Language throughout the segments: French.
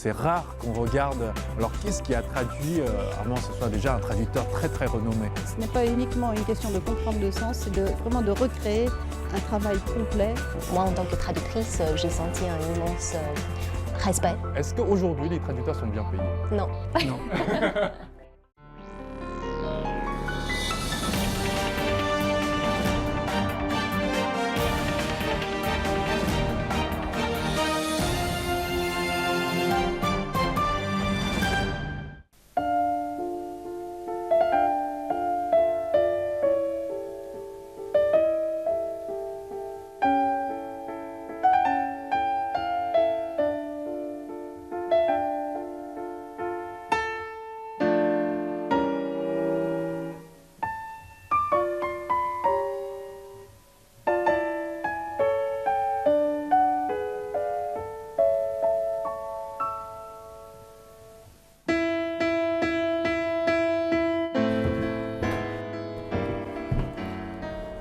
c'est rare qu'on regarde. Alors qu'est-ce qui a traduit, avant que ce soit déjà un traducteur très très renommé? Ce n'est pas uniquement une question de comprendre le sens, c'est vraiment de recréer un travail complet. Moi, en tant que traductrice, j'ai senti un immense respect. Est-ce qu'aujourd'hui les traducteurs sont bien payés? Non. Non.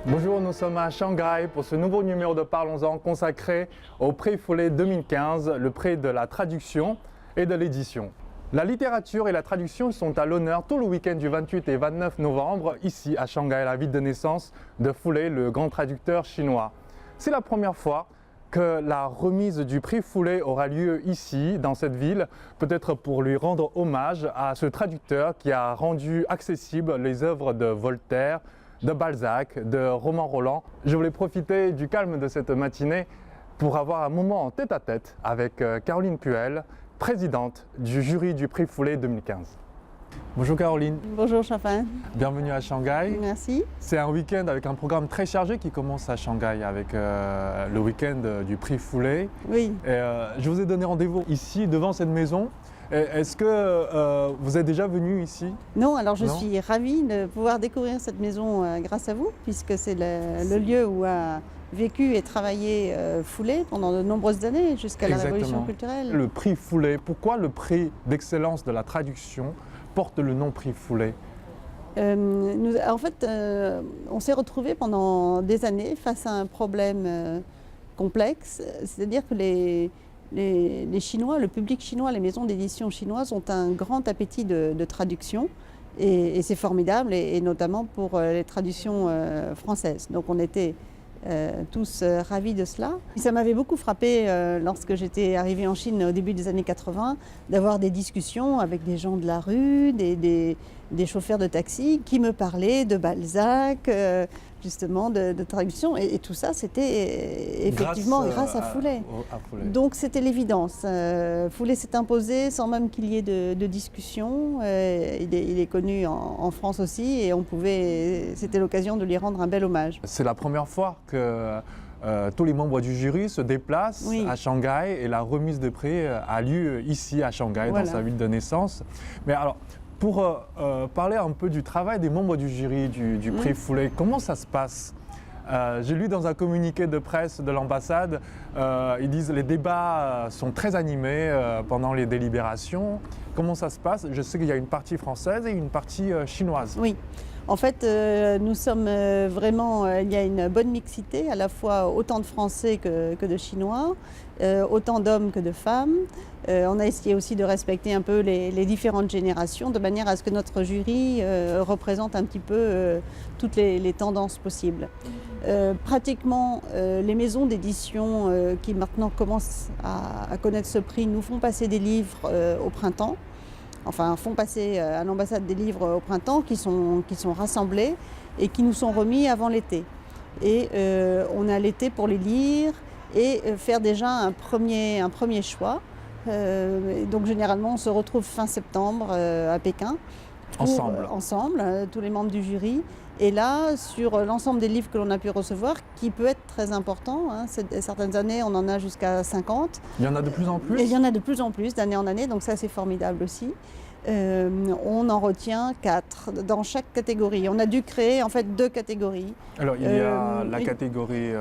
Bonjour, nous sommes à Shanghai pour ce nouveau numéro de Parlons-en consacré au Prix Foulet 2015, le prix de la traduction et de l'édition. La littérature et la traduction sont à l'honneur tout le week-end du 28 et 29 novembre, ici à Shanghai, la ville de naissance de Foulet, le grand traducteur chinois. C'est la première fois que la remise du prix Foulet aura lieu ici, dans cette ville, peut-être pour lui rendre hommage à ce traducteur qui a rendu accessibles les œuvres de Voltaire, de Balzac, de Romain Rolland. Je voulais profiter du calme de cette matinée pour avoir un moment en tête-à-tête avec Caroline Puel, présidente du jury du prix Foulet 2015. Bonjour Caroline. Bonjour Chafin. Bienvenue à Shanghai. Merci. C'est un week-end avec un programme très chargé qui commence à Shanghai avec le week-end du prix Foulet. Oui. Et, je vous ai donné rendez-vous ici devant cette maison. Est-ce que vous êtes déjà venu ici? Non, alors je Non. suis ravie de pouvoir découvrir cette maison grâce à vous, puisque c'est le lieu où a vécu et travaillé Foulet pendant de nombreuses années, jusqu'à la Révolution culturelle. Le prix Foulet, pourquoi le prix d'excellence de la traduction porte le nom prix Foulet? En fait, on s'est retrouvés pendant des années face à un problème complexe, c'est-à-dire que les Chinois, le public chinois, les maisons d'édition chinoises ont un grand appétit de traduction et c'est formidable, et notamment pour les traductions françaises. Donc on était tous ravis de cela. Et ça m'avait beaucoup frappé lorsque j'étais arrivée en Chine au début des années 80, d'avoir des discussions avec des gens de la rue, des chauffeurs de taxi qui me parlaient de Balzac, justement de traduction, et tout ça c'était effectivement grâce à Foulet. Donc c'était l'évidence. Foulet s'est imposé sans même qu'il y ait de discussion. Il est connu en France aussi, et c'était l'occasion de lui rendre un bel hommage. C'est la première fois que tous les membres du jury se déplacent à Shanghai, et la remise de prix a lieu ici à Shanghai, dans sa ville de naissance. Mais alors, pour parler un peu du travail des membres du jury du prix Foulet, comment ça se passe? J'ai lu dans un communiqué de presse de l'ambassade, ils disent que les débats sont très animés pendant les délibérations. Comment ça se passe? Je sais qu'il y a une partie française et une partie chinoise. Oui. En fait, nous sommes vraiment, il y a une bonne mixité, à la fois autant de Français que de Chinois, autant d'hommes que de femmes. On a essayé aussi de respecter un peu les différentes générations, de manière à ce que notre jury représente un petit peu toutes les tendances possibles. Pratiquement, les maisons d'édition qui maintenant commencent à connaître ce prix nous font passer des livres au printemps. Enfin, font passer à l'ambassade des livres au printemps qui sont rassemblés et qui nous sont remis avant l'été. Et on a l'été pour les lire et faire déjà un premier choix. Donc généralement, on se retrouve fin septembre à Pékin. Ensemble, tous les membres du jury. Et là, sur l'ensemble des livres que l'on a pu recevoir, qui peut être très important, hein, certaines années on en a jusqu'à 50. Il y en a de plus en plus? Et il y en a de plus en plus, d'année en année, donc ça c'est formidable aussi. On en retient 4 dans chaque catégorie. On a dû créer en fait 2 catégories. Alors il y a la catégorie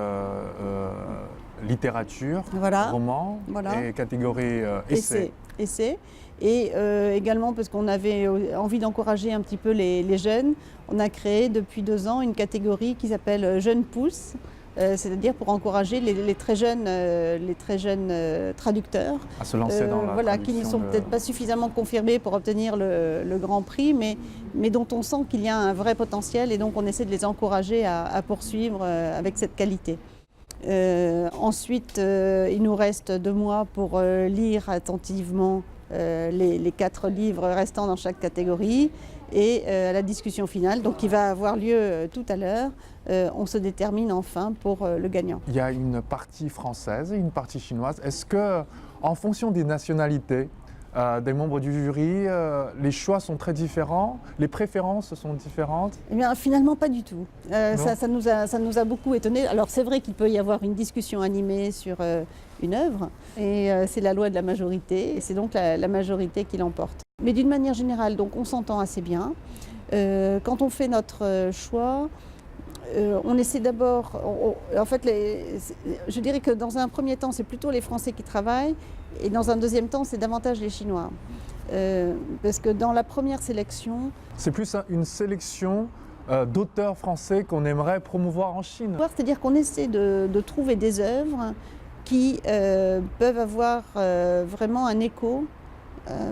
littérature, roman, et catégorie essai. Et également, parce qu'on avait envie d'encourager un petit peu les jeunes, on a créé depuis 2 ans une catégorie qui s'appelle Jeunes Pousses, c'est-à-dire pour encourager les très jeunes traducteurs. À se lancer dans la voilà, traduction qui ne sont peut-être pas suffisamment confirmés pour obtenir le Grand Prix, mais dont on sent qu'il y a un vrai potentiel et donc on essaie de les encourager à poursuivre avec cette qualité. Ensuite, il nous reste 2 mois pour lire attentivement les 4 livres restants dans chaque catégorie et la discussion finale, donc qui va avoir lieu tout à l'heure, on se détermine enfin pour le gagnant. Il y a une partie française et une partie chinoise. Est-ce que, en fonction des nationalités des membres du jury, les choix sont très différents, les préférences sont différentes? Eh bien, finalement, pas du tout. Ça nous a beaucoup étonnés. Alors, c'est vrai qu'il peut y avoir une discussion animée sur une œuvre, et c'est la loi de la majorité, et c'est donc la majorité qui l'emporte. Mais d'une manière générale, donc, on s'entend assez bien. Quand on fait notre choix, on essaie d'abord, en fait, je dirais que dans un premier temps, c'est plutôt les Français qui travaillent, et dans un deuxième temps, c'est davantage les Chinois. Parce que dans la première sélection... C'est plus une sélection d'auteurs français qu'on aimerait promouvoir en Chine. C'est-à-dire qu'on essaie de trouver des œuvres qui peuvent avoir vraiment un écho,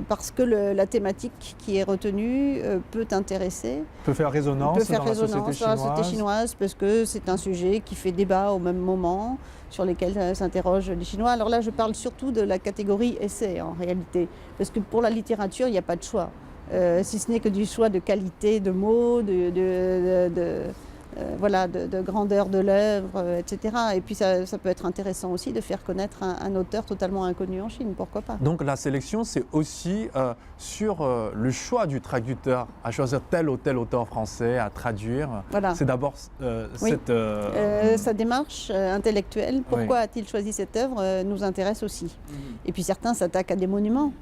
parce que la thématique qui est retenue peut intéresser. Peut faire résonance dans la société chinoise, parce que c'est un sujet qui fait débat au même moment, sur lesquels s'interrogent les Chinois. Alors là, je parle surtout de la catégorie essai en réalité, parce que pour la littérature, il n'y a pas de choix. Si ce n'est que du choix de qualité de mots, de grandeur de l'œuvre, etc. Et puis ça peut être intéressant aussi de faire connaître un auteur totalement inconnu en Chine, pourquoi pas. Donc la sélection, c'est aussi sur le choix du traducteur à choisir tel ou tel auteur français à traduire. Voilà. C'est d'abord cette... Sa démarche intellectuelle, pourquoi a-t-il choisi cette œuvre, nous intéresse aussi. Et puis certains s'attaquent à des monuments,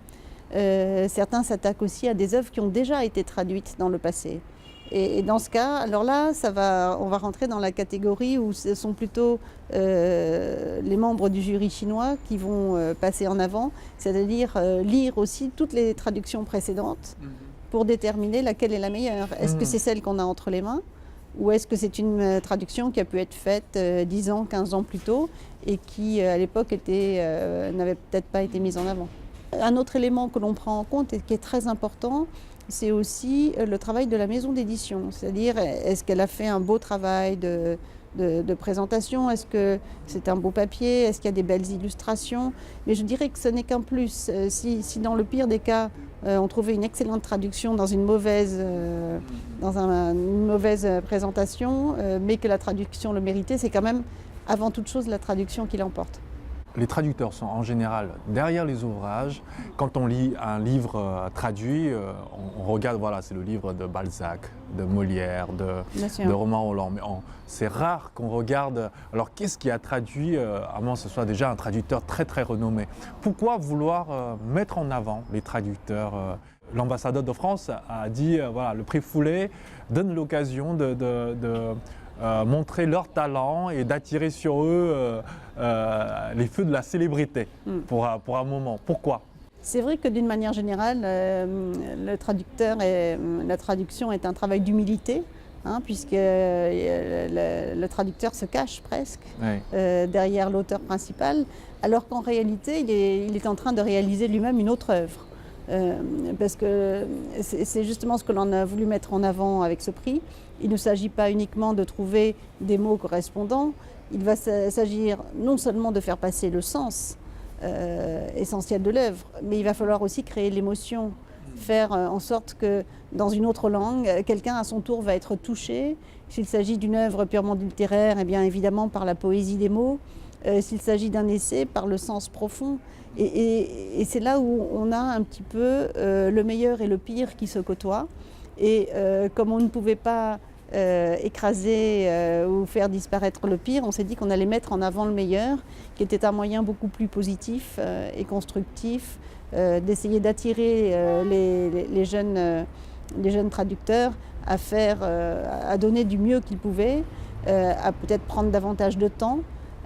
certains s'attaquent aussi à des œuvres qui ont déjà été traduites dans le passé. Et dans ce cas, alors là, on va rentrer dans la catégorie où ce sont plutôt les membres du jury chinois qui vont passer en avant, c'est-à-dire lire aussi toutes les traductions précédentes pour déterminer laquelle est la meilleure. Est-ce que c'est celle qu'on a entre les mains, ou est-ce que c'est une traduction qui a pu être faite 10 ans, 15 ans plus tôt et qui, à l'époque, n'avait peut-être pas été mise en avant. Un autre élément que l'on prend en compte et qui est très important, c'est aussi le travail de la maison d'édition. C'est-à-dire, est-ce qu'elle a fait un beau travail de présentation? Est-ce que c'est un beau papier? Est-ce qu'il y a des belles illustrations? Mais je dirais que ce n'est qu'un plus. Si dans le pire des cas, on trouvait une excellente traduction dans une mauvaise présentation, mais que la traduction le méritait, c'est quand même avant toute chose la traduction qui l'emporte. Les traducteurs sont en général derrière les ouvrages. Quand on lit un livre traduit, on regarde, voilà, c'est le livre de Balzac, de Molière, de Romain Rolland. Mais c'est rare qu'on regarde, alors qu'est-ce qui a traduit, à moins que ce soit déjà un traducteur très très renommé. Pourquoi vouloir mettre en avant les traducteurs L'ambassadeur de France a dit, voilà, le prix Foulet donne l'occasion de montrer leur talent et d'attirer sur eux les feux de la célébrité pour un moment. Pourquoi? C'est vrai que d'une manière générale, la traduction est un travail d'humilité, puisque le traducteur se cache presque derrière l'auteur principal, alors qu'en réalité, il est en train de réaliser lui-même une autre œuvre. Parce que c'est justement ce que l'on a voulu mettre en avant avec ce prix. Il ne s'agit pas uniquement de trouver des mots correspondants, il va s'agir non seulement de faire passer le sens essentiel de l'œuvre, mais il va falloir aussi créer l'émotion, faire en sorte que dans une autre langue, quelqu'un à son tour va être touché. S'il s'agit d'une œuvre purement littéraire, eh bien évidemment par la poésie des mots. S'il s'agit d'un essai, par le sens profond. Et c'est là où on a un petit peu le meilleur et le pire qui se côtoient. Et comme on ne pouvait pas écraser ou faire disparaître le pire, on s'est dit qu'on allait mettre en avant le meilleur, qui était un moyen beaucoup plus positif et constructif d'essayer d'attirer les jeunes traducteurs à donner du mieux qu'ils pouvaient, à peut-être prendre davantage de temps.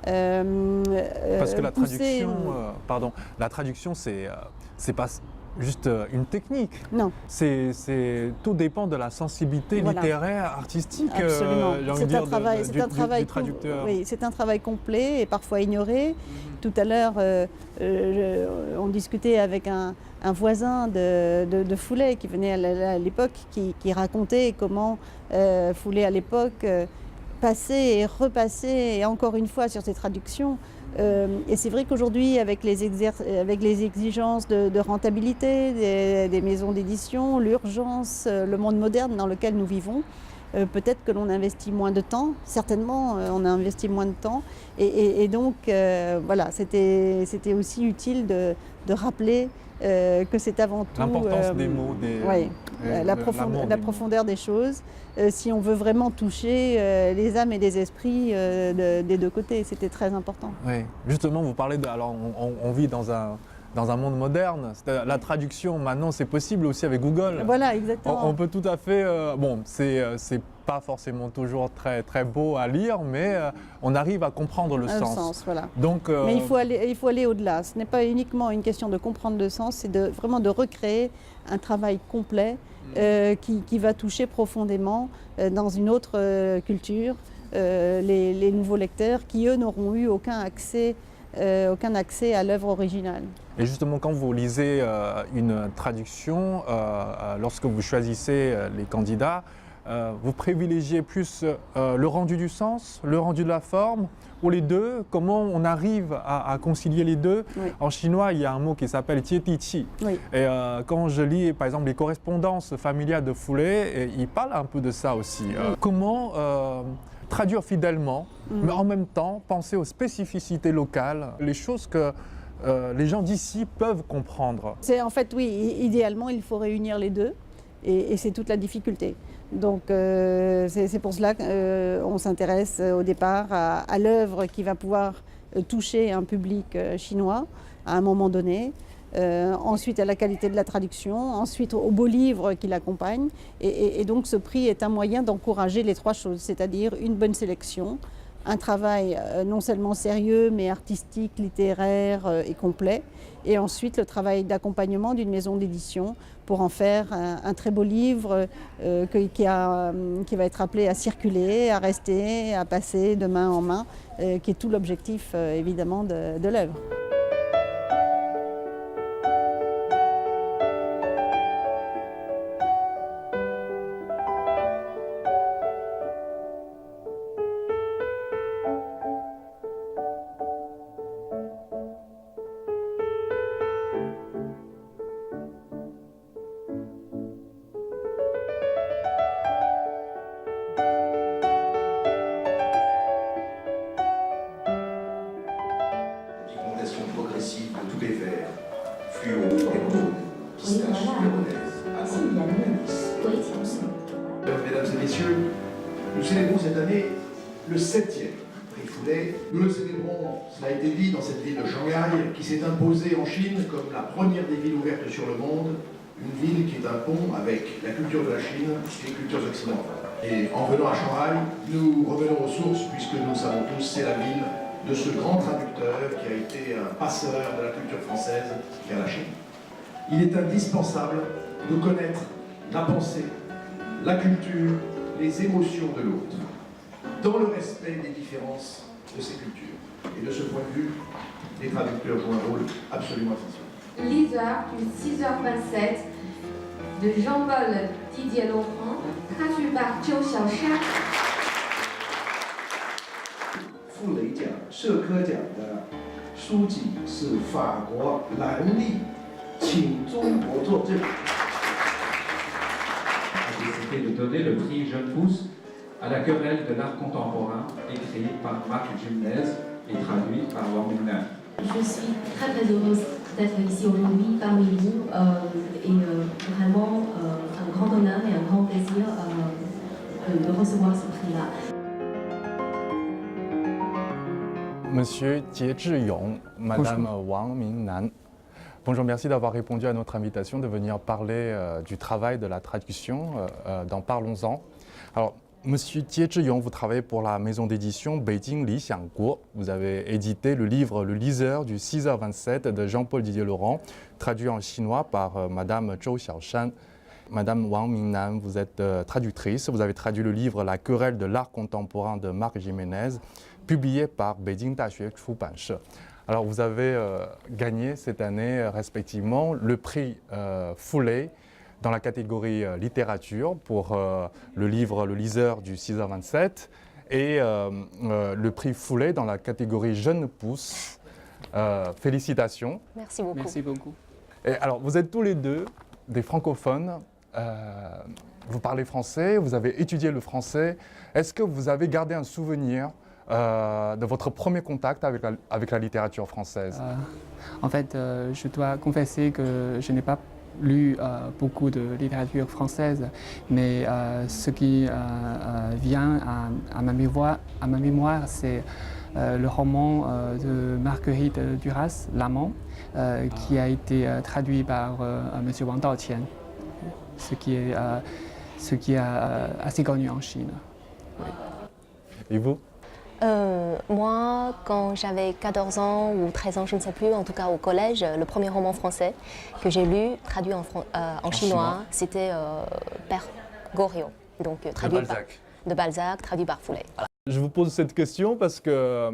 Parce que la traduction, c'est pas juste une technique. Non. Tout dépend de la sensibilité Voilà. littéraire, artistique, Absolument. j'ai envie de C'est dire, un travail, du traducteur. oui, c'est un travail complet et parfois ignoré. Tout à l'heure, on discutait avec un voisin de Foulet qui venait à l'époque, qui racontait comment Foulet à l'époque passait et repassait et encore une fois sur ses traductions. Et c'est vrai qu'aujourd'hui, avec les exigences de rentabilité des maisons d'édition, l'urgence, le monde moderne dans lequel nous vivons, peut-être que l'on investit moins de temps, certainement on a investi moins de temps. Et donc, voilà, c'était aussi utile de rappeler que c'est avant tout l'importance des mots, la profondeur des choses, si on veut vraiment toucher les âmes et les esprits des deux côtés. C'était très important. Oui, justement, vous parlez de... Alors, on vit dans un monde moderne. La traduction, maintenant, c'est possible aussi avec Google. Voilà, exactement. On peut tout à fait... bon, c'est pas forcément toujours très, très beau à lire, mais on arrive à comprendre le sens. Voilà. Donc, mais il faut aller au-delà. Ce n'est pas uniquement une question de comprendre le sens, c'est vraiment de recréer un travail complet qui va toucher profondément dans une autre culture les nouveaux lecteurs qui, eux, n'auront eu aucun accès à l'œuvre originale. Et justement, quand vous lisez une traduction, lorsque vous choisissez les candidats, vous privilégiez plus le rendu du sens, le rendu de la forme, ou les deux? Comment on arrive à concilier les deux? Oui. En chinois, il y a un mot qui s'appelle jietiqi. Oui. Et quand je lis, par exemple, les correspondances familiales de Foulet, il parle un peu de ça aussi. Comment traduire fidèlement, mais en même temps penser aux spécificités locales, les choses que les gens d'ici peuvent comprendre? En fait, oui, idéalement, il faut réunir les deux, et c'est toute la difficulté. Donc, c'est pour cela qu'on s'intéresse au départ à l'œuvre qui va pouvoir toucher un public chinois à un moment donné. Ensuite à la qualité de la traduction, ensuite au beau livre qui l'accompagne. Et donc ce prix est un moyen d'encourager les trois choses, c'est-à-dire une bonne sélection, un travail non seulement sérieux mais artistique, littéraire et complet, et ensuite le travail d'accompagnement d'une maison d'édition pour en faire un très beau livre qui va être appelé à circuler, à rester, à passer de main en main, qui est tout l'objectif évidemment de l'œuvre. Progressive de tous les verts, fluo, émeraude, pistache, lyonnaise, Mesdames et messieurs, nous célébrons cette année le 7e prix Foulet. Nous le célébrons, cela a été dit, dans cette ville de Shanghai, qui s'est imposée en Chine comme la première des villes ouvertes sur le monde, une ville qui est un pont avec la culture de la Chine et les cultures occidentales. Et en venant à Shanghai, nous revenons aux sources, puisque nous savons tous, c'est la ville de ce grand traducteur qui a été un passeur de la culture française vers la Chine. Il est indispensable de connaître la pensée, la culture, les émotions de l'autre, dans le respect des différences de ces cultures. Et de ce point de vue, les traducteurs jouent un rôle absolument essentiel. Liseur du 6h27 de Jean-Paul Didier Laurent, traduit par Zhou Xiaoshan. 傅雷奖、社科奖的书籍是法国兰利，请中国作证。 C'était de donner le prix Jeune Pousse à la querelle de l'art contemporain, écrit par Marc Gimnez et traduit par Wang Mingnan. Je suis très très heureuse d'être ici aujourd'hui parmi vous et vraiment un grand honneur et un grand plaisir de recevoir ce prix-là. Monsieur Jie Zhiyong, Madame Wang Mingnan. Bonjour, merci d'avoir répondu à notre invitation de venir parler du travail de la traduction dans Parlons-en. Alors, Monsieur Tie Zhiyong, vous travaillez pour la maison d'édition Beijing Li Xiangguo. Vous avez édité le livre Le liseur du 6h27 de Jean-Paul Didier-Laurent, traduit en chinois par Madame Zhou Xiaoshan. Madame Wang Mingnan, vous êtes traductrice. Vous avez traduit le livre La querelle de l'art contemporain de Marc Jiménez, publié par Beijing Daxue Chubanshi. Alors vous avez gagné cette année respectivement le prix Foulet dans la catégorie littérature pour le livre Le liseur du 6h27 et le prix Foulet dans la catégorie jeune pousse. Félicitations. Merci beaucoup. Merci beaucoup. Et alors vous êtes tous les deux des francophones. Vous parlez français, vous avez étudié le français. Est-ce que vous avez gardé un souvenir de votre premier contact avec la littérature française? En fait, je dois confesser que je n'ai pas lu beaucoup de littérature française, mais ce qui vient à ma mémoire, c'est le roman de Marguerite Duras, L'amant, qui a été traduit par M. Wang Daoqian, ce qui est assez connu en Chine. Oui. Et vous? Moi, quand j'avais 14 ans ou 13 ans, je ne sais plus, en tout cas au collège, le premier roman français que j'ai lu, traduit en chinois, c'était Père Goriot, donc traduit de Balzac, traduit par Foulet. Voilà. Je vous pose cette question parce que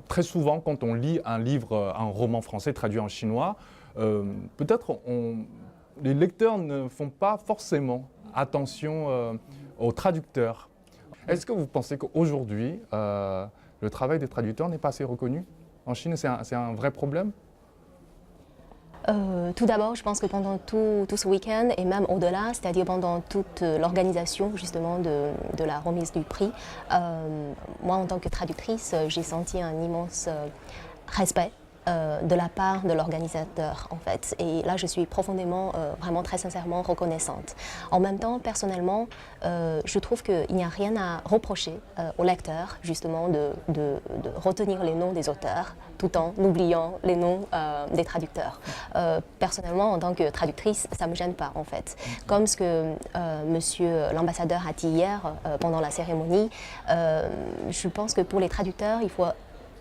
très souvent, quand on lit un livre, un roman français traduit en chinois, peut-être les lecteurs ne font pas forcément attention aux traducteurs. Est-ce que vous pensez qu'aujourd'hui, le travail des traducteurs n'est pas assez reconnu en Chine? C'est un vrai problème? Tout d'abord, je pense que pendant tout ce week-end et même au-delà, c'est-à-dire pendant toute l'organisation justement de la remise du prix, moi en tant que traductrice, j'ai senti un immense respect de la part de l'organisateur en fait. Et là, je suis profondément, vraiment très sincèrement reconnaissante. En même temps, personnellement, je trouve qu'il n'y a rien à reprocher aux lecteurs justement de retenir les noms des auteurs tout en oubliant les noms des traducteurs. Personnellement, en tant que traductrice, ça ne me gêne pas en fait. Comme ce que monsieur l'ambassadeur a dit hier pendant la cérémonie, je pense que pour les traducteurs, il faut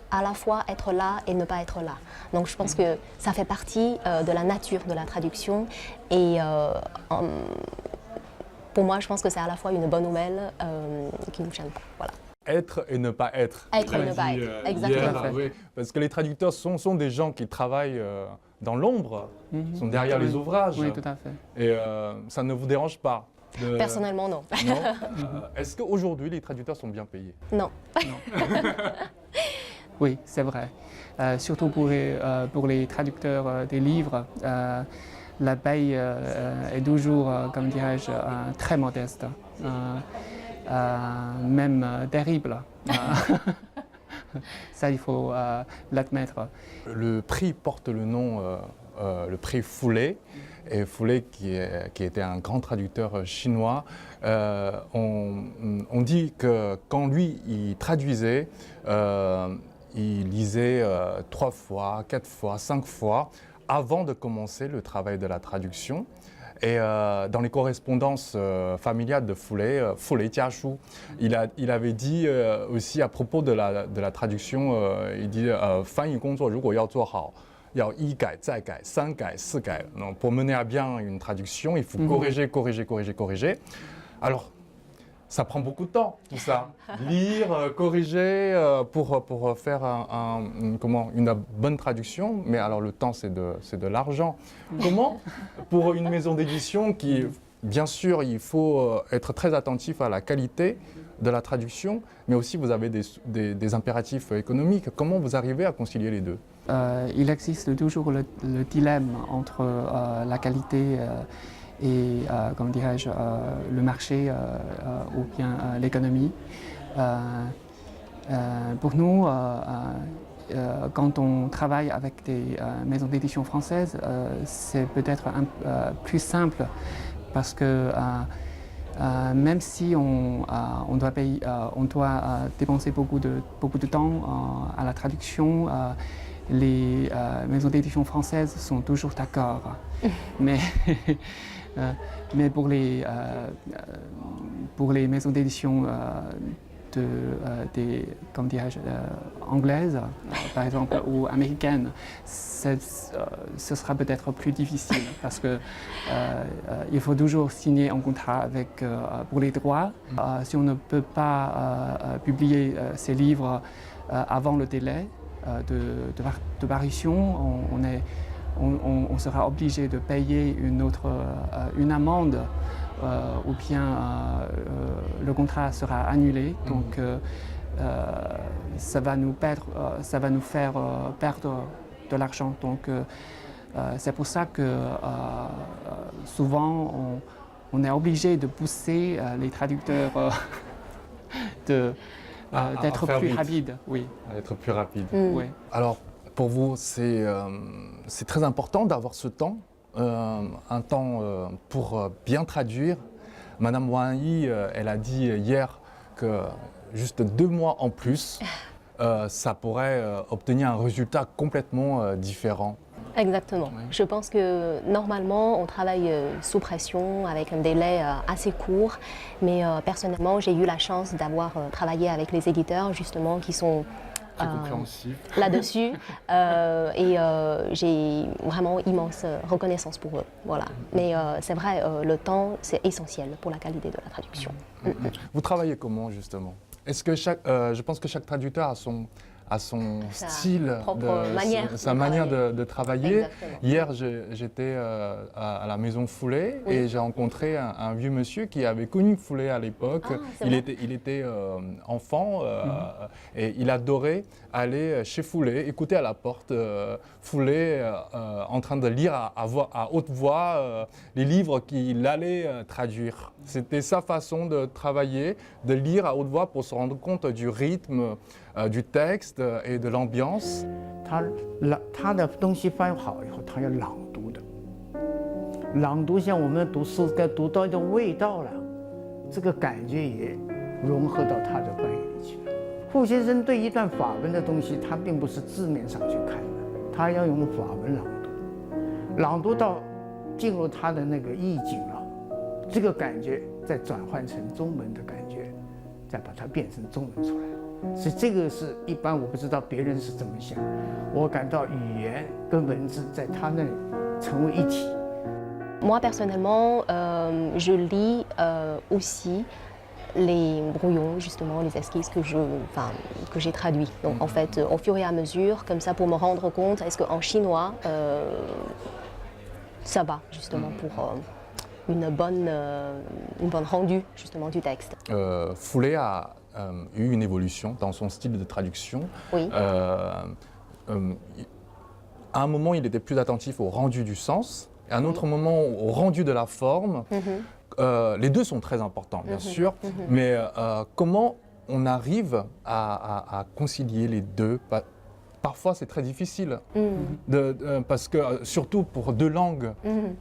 à la fois être là et ne pas être là. Donc je pense que ça fait partie de la nature de la traduction et pour moi je pense que c'est à la fois une bonne nouvelle qui ne me gêne pas. Voilà. Être et ne pas être. Être et ne pas être, exactement. Oui, parce que les traducteurs sont des gens qui travaillent dans l'ombre, sont derrière les ouvrages. Oui, tout à fait. Et ça ne vous dérange pas? Personnellement, non. Non. Est-ce qu'aujourd'hui les traducteurs sont bien payés? Non. Oui, c'est vrai. Surtout pour les traducteurs des livres, la paye est toujours, comme dirais-je, très modeste, même terrible. Ça, il faut l'admettre. Le prix porte le nom, le prix Foulet. Et Foulet, qui était un grand traducteur chinois, on dit que quand lui, il traduisait, il lisait 3 fois, 4 fois, 5 fois avant de commencer le travail de la traduction. Et dans les correspondances familiales de Foulet, Foulet Jiashu, il avait dit aussi à propos de la traduction, il dit «翻译工作如果要做好，要一改再改三改四改。Donc, pour mener à bien une traduction, il faut corriger, corriger, corriger, corriger. Alors, ça prend beaucoup de temps, tout ça. Lire, corriger pour faire une bonne traduction. Mais alors, le temps, c'est de l'argent. Comment, pour une maison d'édition qui, bien sûr, il faut être très attentif à la qualité de la traduction, mais aussi vous avez des impératifs économiques. Comment vous arrivez à concilier les deux? Il existe toujours le dilemme entre la qualité et, comme dirais-je, le marché ou bien l'économie. Pour nous, quand on travaille avec des maisons d'édition françaises, c'est peut-être plus simple parce que même si on doit dépenser beaucoup de temps à la traduction, les maisons d'édition françaises sont toujours d'accord. Mais, mais pour les maisons d'édition comme dirais-je, anglaises, par exemple, ou américaines, ce sera peut-être plus difficile parce que il faut toujours signer un contrat avec, pour les droits. Si on ne peut pas publier ces livres avant le délai de parution, on sera obligé de payer une amende ou bien le contrat sera annulé. Donc ça va nous faire perdre de l'argent. Donc c'est pour ça que souvent on est obligé de pousser les traducteurs d'être plus rapides. Oui. Être plus rapide. Oui. Alors, pour vous, c'est très important d'avoir ce temps, un temps pour bien traduire. Madame Wang Yi, elle a dit hier que juste 2 mois en plus, ça pourrait obtenir un résultat complètement différent. Exactement. Oui. Je pense que normalement, on travaille sous pression, avec un délai assez court. Mais personnellement, j'ai eu la chance d'avoir travaillé avec les éditeurs, justement, qui sont là-dessus. Et j'ai vraiment immense reconnaissance pour eux. Voilà. Mais c'est vrai, le temps, c'est essentiel pour la qualité de la traduction. Vous travaillez comment, justement? Est-ce que je pense que chaque traducteur a son style, sa manière de travailler. Exactement. Hier, j'étais à la maison Foulet et j'ai rencontré un vieux monsieur qui avait connu Foulet à l'époque. Il était enfant et il adorait aller chez Foulet, écouter à la porte Foulet en train de lire à haute voix les livres qu'il allait traduire. C'était sa façon de travailler, de lire à haute voix pour se rendre compte du rythme, du texte et de l'ambiance. 他的东西翻好以后，他要朗读的，朗读像我们读诗该读到一种味道了，这个感觉也融合到他的翻译里去了。傅先生对一段法文的东西，他并不是字面上去看的，他要用法文朗读，朗读到进入他的那个意境了，这个感觉再转换成中文的感觉，再把它变成中文出来。 所以这个是一般我不知道别人是怎么想，我感到语言跟文字在他那里成为一体。 Moi personnellement, je lis aussi les brouillons, justement, les esquisses que j'ai traduits. Donc en fait, au fur et à mesure, comme ça pour me rendre compte, est-ce qu'en chinois, ça va justement pour une bonne rendue justement du texte. Foulet a eu une évolution dans son style de traduction. Oui. À un moment, il était plus attentif au rendu du sens, et à un autre moment au rendu de la forme. Les deux sont très importants, bien sûr, mais comment on arrive à concilier les deux? Parfois, c'est très difficile, parce que surtout pour 2 langues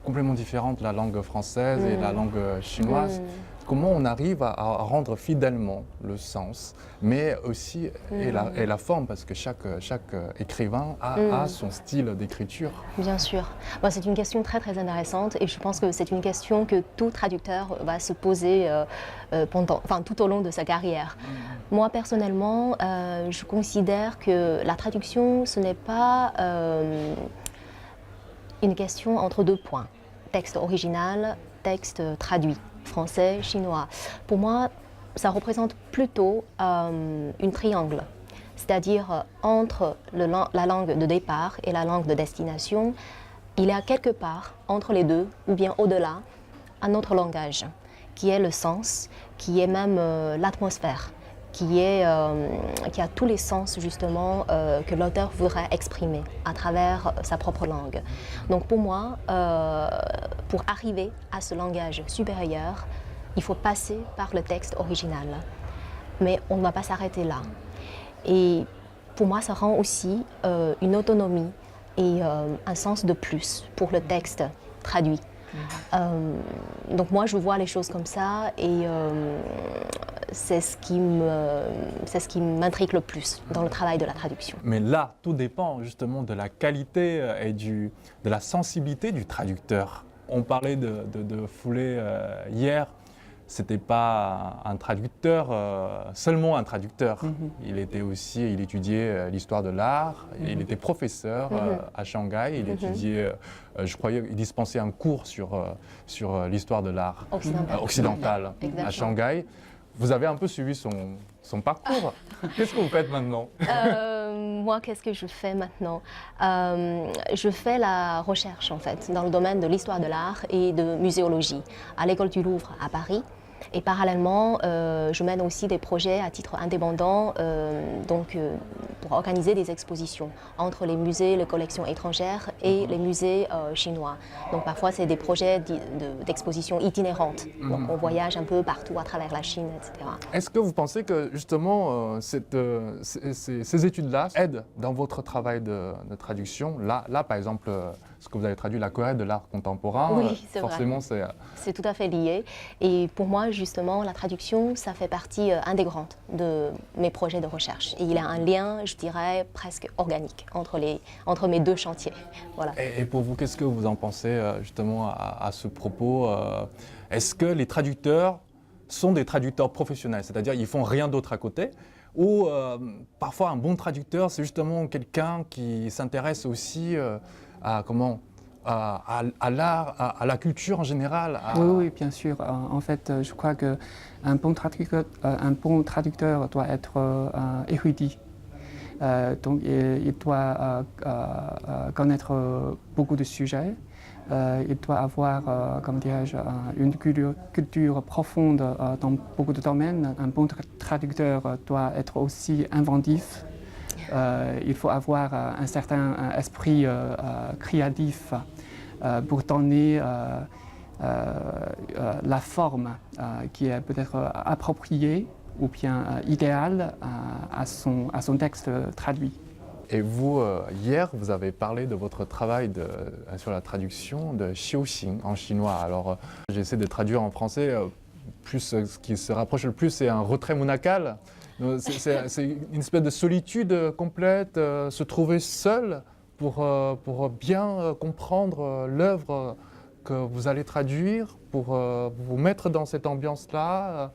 complètement différentes, la langue française et la langue chinoise, comment on arrive à rendre fidèlement le sens, mais aussi et la forme, parce que chaque écrivain a son style d'écriture. Bien sûr. Bon, c'est une question très très intéressante et je pense que c'est une question que tout traducteur va se poser tout au long de sa carrière. Moi personnellement, je considère que la traduction, ce n'est pas une question entre 2 points. Texte original, texte traduit. Français, chinois. Pour moi, ça représente plutôt une triangle, c'est-à-dire entre la langue de départ et la langue de destination, il y a quelque part entre les deux, ou bien au-delà, un autre langage, qui est le sens, qui est même l'atmosphère, qui a tous les sens justement que l'auteur voudrait exprimer à travers sa propre langue. Donc pour moi, pour arriver à ce langage supérieur, il faut passer par le texte original. Mais on ne va pas s'arrêter là. Et pour moi, ça rend aussi une autonomie et un sens de plus pour le texte traduit. Donc moi, je vois les choses comme ça et c'est ce qui m'intrigue le plus dans le travail de la traduction. Mais là, tout dépend justement de la qualité et de la sensibilité du traducteur. On parlait de Foulet hier. C'était pas un traducteur, seulement un traducteur. Il étudiait l'histoire de l'art, il était professeur à Shanghai, il étudiait, je croyais, il dispensait un cours sur l'histoire de l'art occidental à Shanghai. Vous avez un peu suivi son parcours. Qu'est-ce que vous faites maintenant? Moi, qu'est-ce que je fais maintenant? Je fais la recherche, en fait, dans le domaine de l'histoire de l'art et de muséologie à l'École du Louvre à Paris. Et parallèlement, je mène aussi des projets à titre indépendant pour organiser des expositions entre les musées, les collections étrangères et les musées chinois. Donc parfois, c'est des projets d'exposition itinérantes. Donc on voyage un peu partout à travers la Chine, etc. Est-ce que vous pensez que justement ces études-là aident dans votre travail de traduction? Là, par exemple, ce que vous avez traduit, la Corée de l'art contemporain, oui, forcément vrai. C'est tout à fait lié. Et pour moi, justement, la traduction, ça fait partie intégrante de mes projets de recherche. Et il y a un lien, je dirais, presque organique entre mes deux chantiers. Voilà. Et pour vous, qu'est-ce que vous en pensez justement à ce propos? Est-ce que les traducteurs sont des traducteurs professionnels, c'est-à-dire ils font rien d'autre à côté? Ou parfois un bon traducteur, c'est justement quelqu'un qui s'intéresse aussi à l'art, à la culture en général? Oui, bien sûr. En fait, je crois qu'un bon traducteur doit être érudit. Donc, il doit connaître beaucoup de sujets. Il doit avoir, comme dirais-je, une culture profonde dans beaucoup de domaines. Un bon traducteur doit être aussi inventif. Il faut avoir un certain esprit créatif pour donner la forme qui est peut-être appropriée ou bien idéale à son texte traduit. Et vous, hier, vous avez parlé de votre travail sur la traduction de Xiuxing en chinois. Alors, j'essaie de traduire en français, ce qui se rapproche le plus, c'est un retrait monacal. C'est une espèce de solitude complète, se trouver seul pour bien comprendre l'œuvre que vous allez traduire, pour vous mettre dans cette ambiance-là.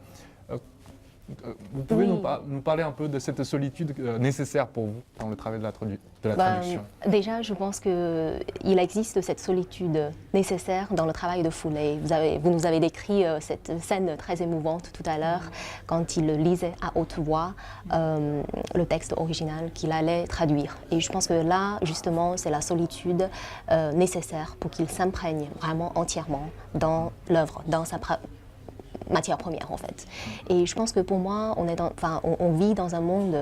Vous pouvez nous parler un peu de cette solitude nécessaire pour vous dans le travail de la traduction? Déjà, je pense qu'il existe cette solitude nécessaire dans le travail de Foulet. Vous nous avez décrit cette scène très émouvante tout à l'heure quand il lisait à haute voix le texte original qu'il allait traduire. Et je pense que là, justement, c'est la solitude nécessaire pour qu'il s'imprègne vraiment entièrement dans l'œuvre, dans sa matière première en fait. Et je pense que pour moi, on vit dans un monde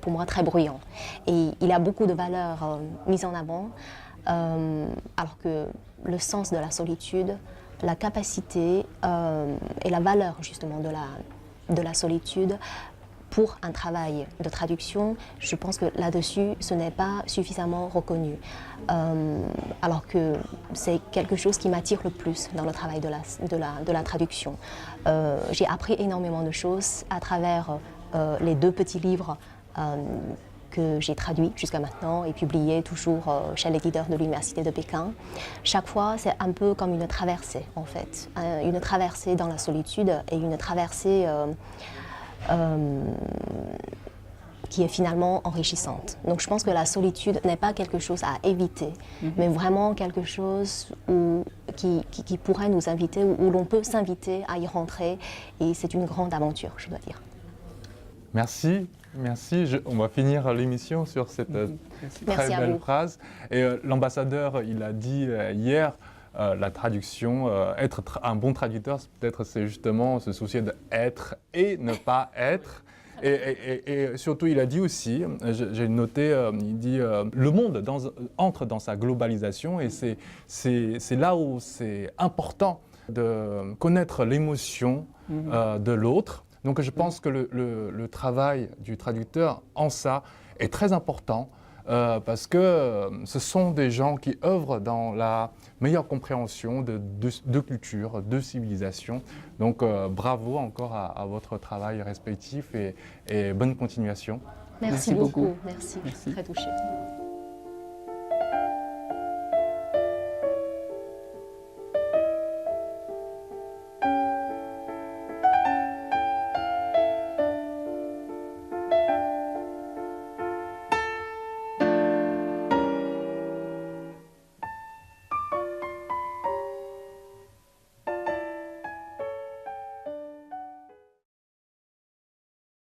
pour moi très bruyant. Et il y a beaucoup de valeurs mises en avant, alors que le sens de la solitude, la capacité et la valeur justement de la solitude pour un travail de traduction, je pense que là-dessus, ce n'est pas suffisamment reconnu. Alors que c'est quelque chose qui m'attire le plus dans le travail de la traduction. J'ai appris énormément de choses à travers les 2 petits livres que j'ai traduits jusqu'à maintenant et publiés toujours chez l'éditeur de l'Université de Pékin. Chaque fois, c'est un peu comme une traversée, en fait. Une traversée dans la solitude et une traversée qui est finalement enrichissante. Donc je pense que la solitude n'est pas quelque chose à éviter, mais vraiment quelque chose qui pourrait nous inviter, où l'on peut s'inviter à y rentrer, et c'est une grande aventure, je dois dire. Merci. On va finir l'émission sur cette très belle phrase. Et l'ambassadeur, il a dit hier, la traduction, être un bon traducteur, peut-être c'est justement se soucier d'être et ne pas être. Et surtout, il a dit aussi, j'ai noté, il dit le monde entre dans sa globalisation, et c'est là où c'est important de connaître l'émotion de l'autre. Donc je pense que le travail du traducteur en ça est très important. parce que ce sont des gens qui œuvrent dans la meilleure compréhension de culture, de civilisation. Donc bravo encore à votre travail respectif et bonne continuation. Merci beaucoup. Merci. Merci. Très touchée.